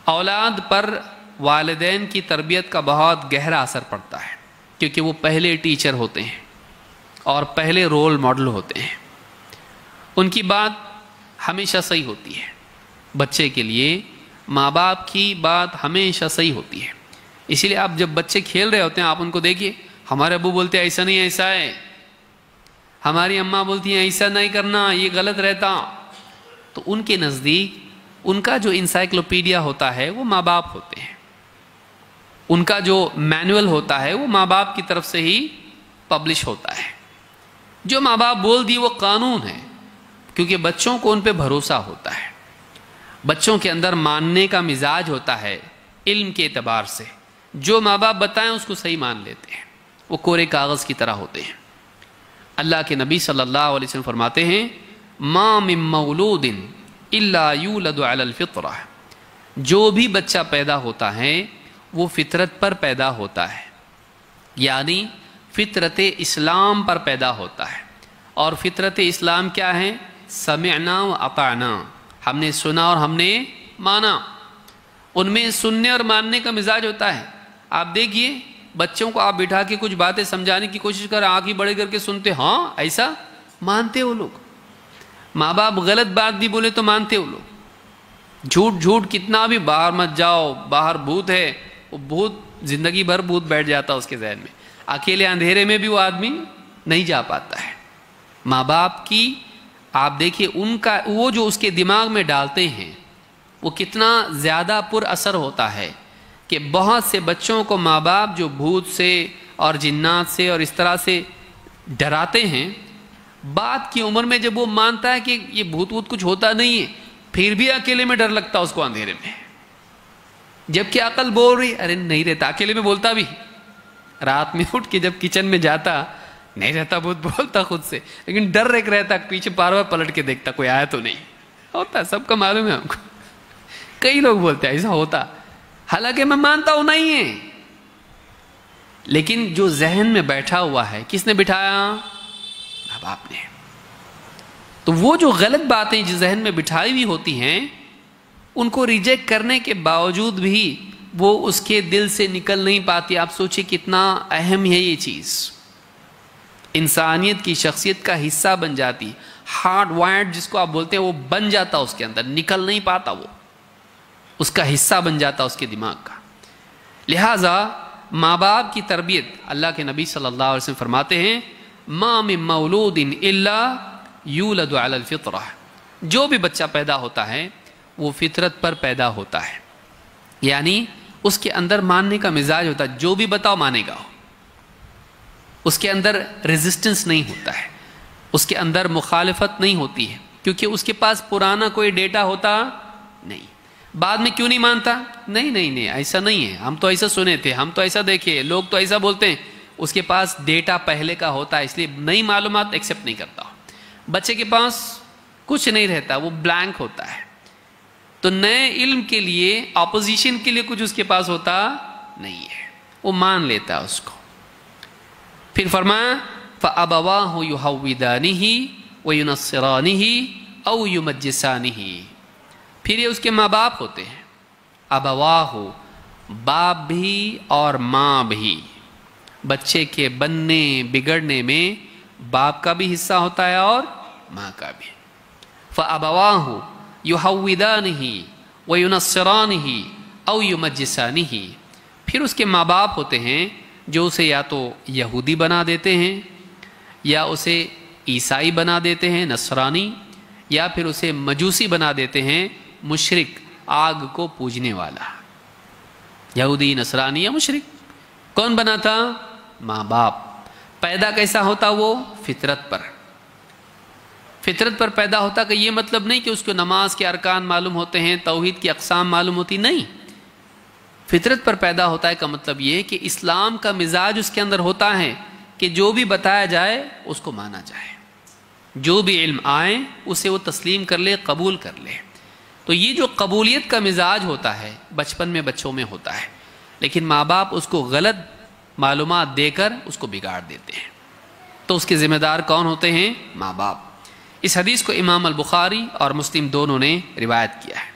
اولاد پر والدین کی تربیت کا بہت گہرا اثر پڑتا ہے، کیونکہ وہ پہلے ٹیچر ہوتے ہیں اور پہلے رول ماڈل ہوتے ہیں۔ ان کی بات ہمیشہ صحیح ہوتی ہے، بچے کے لیے ماں باپ کی بات ہمیشہ صحیح ہوتی ہے۔ اسی لیے آپ جب بچے کھیل رہے ہوتے ہیں آپ ان کو دیکھیے، ہمارے ابو بولتے ہیں ایسا نہیں ایسا ہے، ہماری اماں بولتی ہیں ایسا نہیں کرنا یہ غلط رہتا، تو ان کے نزدیک ان کا جو انسائکلوپیڈیا ہوتا ہے وہ ماں باپ ہوتے ہیں، ان کا جو مینول ہوتا ہے وہ ماں باپ کی طرف سے ہی پبلش ہوتا ہے۔ جو ماں باپ بول دی وہ قانون ہے، کیونکہ بچوں کو ان پہ بھروسہ ہوتا ہے، بچوں کے اندر ماننے کا مزاج ہوتا ہے علم کے اعتبار سے، جو ماں باپ بتائیں اس کو صحیح مان لیتے ہیں، وہ کورے کاغذ کی طرح ہوتے ہیں۔ اللہ کے نبی صلی اللہ علیہ وسلم فرماتے ہیں ما من مولود الا یولد علی الفطرہ، جو بھی بچہ پیدا ہوتا ہے وہ فطرت پر پیدا ہوتا ہے، یعنی فطرت اسلام پر پیدا ہوتا ہے۔ اور فطرت اسلام کیا ہے؟ سمعنا و اطعنا، ہم نے سنا اور ہم نے مانا۔ ان میں سننے اور ماننے کا مزاج ہوتا ہے۔ آپ دیکھیے بچوں کو آپ بٹھا کے کچھ باتیں سمجھانے کی کوشش کر، آنکھیں بڑے کر کے سنتے، ہاں ایسا مانتے وہ لوگ۔ ماں باپ غلط بات بھی بولے تو مانتے وہ لوگ۔ جھوٹ کتنا بھی باہر مت جاؤ، باہر بھوت ہے، وہ بھوت زندگی بھر بھوت بیٹھ جاتا اس کے ذہن میں، اکیلے اندھیرے میں بھی وہ آدمی نہیں جا پاتا ہے۔ ماں باپ کی آپ دیکھیے ان کا وہ جو اس کے دماغ میں ڈالتے ہیں وہ کتنا زیادہ پر اثر ہوتا ہے کہ بہت سے بچوں کو ماں باپ جو بھوت سے اور جنات سے اور اس طرح سے ڈراتے ہیں، بات کی عمر میں جب وہ مانتا ہے کہ یہ بھوت کچھ ہوتا نہیں ہے، پھر بھی اکیلے میں ڈر لگتا اس کو اندھیرے میں، جبکہ عقل بول رہی ارے نہیں رہتا، اکیلے میں بولتا بھی، رات میں اٹھ کے جب کچن میں جاتا نہیں رہتا، بہت بولتا خود سے، لیکن ڈر ایک رہتا، پیچھے بار بار پلٹ کے دیکھتا کوئی آیا تو نہیں ہوتا، سب کا معلوم ہے ہم کو۔ کئی لوگ بولتے ہیں ایسا ہوتا، حالانکہ میں مانتا ہوں نہیں ہے، لیکن جو ذہن میں بیٹھا ہوا ہے کس نے بٹھایا؟ ماں باپ نے۔ تو وہ جو غلط باتیں جو ذہن میں بٹھائی ہوئی ہوتی ہیں ان کو ریجیکٹ کرنے کے باوجود بھی وہ اس کے دل سے نکل نہیں پاتی۔ آپ سوچیں کتنا اہم ہے یہ چیز، انسانیت کی شخصیت کا حصہ بن جاتی، ہارڈ وائرڈ جس کو آپ بولتے ہیں وہ بن جاتا، اس کے اندر نکل نہیں پاتا، وہ اس کا حصہ بن جاتا اس کے دماغ کا۔ لہٰذا ماں باپ کی تربیت، اللہ کے نبی صلی اللہ علیہ وسلم فرماتے ہیں ما من مولود الا یولد علی الفطرہ، جو بھی بچہ پیدا ہوتا ہے وہ فطرت پر پیدا ہوتا ہے، یعنی اس کے اندر ماننے کا مزاج ہوتا ہے، جو بھی بتاؤ مانے گا، اس کے اندر ریزسٹنس نہیں ہوتا ہے، اس کے اندر مخالفت نہیں ہوتی ہے، کیونکہ اس کے پاس پرانا کوئی ڈیٹا ہوتا نہیں۔ بعد میں کیوں نہیں مانتا؟ نہیں ایسا نہیں ہے، ہم تو ایسا سنے تھے، ہم تو ایسا دیکھے، لوگ تو ایسا بولتے ہیں، اس کے پاس ڈیٹا پہلے کا ہوتا ہے، اس لیے نئی معلومات ایکسیپٹ نہیں کرتا۔ بچے کے پاس کچھ نہیں رہتا، وہ بلینک ہوتا ہے، تو نئے علم کے لیے اپوزیشن کے لیے کچھ اس کے پاس ہوتا نہیں ہے، وہ مان لیتا ہے اس کو۔ پھر فرمایا فَأَبَوَاهُ يُحَوِّدَانِهِ وَيُنَصِّرَانِهِ أَوْ يُمَجِّسَانِهِ، پھر یہ اس کے ماں باپ ہوتے ہیں، ابواہ، باپ بھی اور ماں بھی، بچے کے بننے بگڑنے میں باپ کا بھی حصہ ہوتا ہے اور ماں کا بھی۔ فَأَبَوَاهُ يُحَوِّدَانِهِ وَيُنَصِّرَانِهِ أَوْ يُمَجِّسَانِهِ، پھر اس کے ماں باپ ہوتے ہیں جو اسے یا تو یہودی بنا دیتے ہیں یا اسے عیسائی بنا دیتے ہیں نصرانی، یا پھر اسے مجوسی بنا دیتے ہیں مشرک، آگ کو پوجنے والا، یہودی نصرانی یا مشرک۔ کون بنا تھا؟ ماں باپ۔ پیدا کیسا ہوتا وہ؟ فطرت پر، فطرت پر پیدا ہوتا، کہ یہ مطلب نہیں کہ اس کو نماز کے ارکان معلوم ہوتے ہیں، توحید کی اقسام معلوم ہوتی، نہیں، فطرت پر پیدا ہوتا ہے کا مطلب یہ کہ اسلام کا مزاج اس کے اندر ہوتا ہے کہ جو بھی بتایا جائے اس کو مانا جائے، جو بھی علم آئے اسے وہ تسلیم کر لے، قبول کر لے۔ تو یہ جو قبولیت کا مزاج ہوتا ہے بچپن میں بچوں میں ہوتا ہے، لیکن ماں باپ اس کو غلط معلومات دے کر اس کو بگاڑ دیتے ہیں، تو اس کے ذمہ دار کون ہوتے ہیں؟ ماں باپ۔ اس حدیث کو امام البخاری اور مسلم دونوں نے روایت کیا ہے۔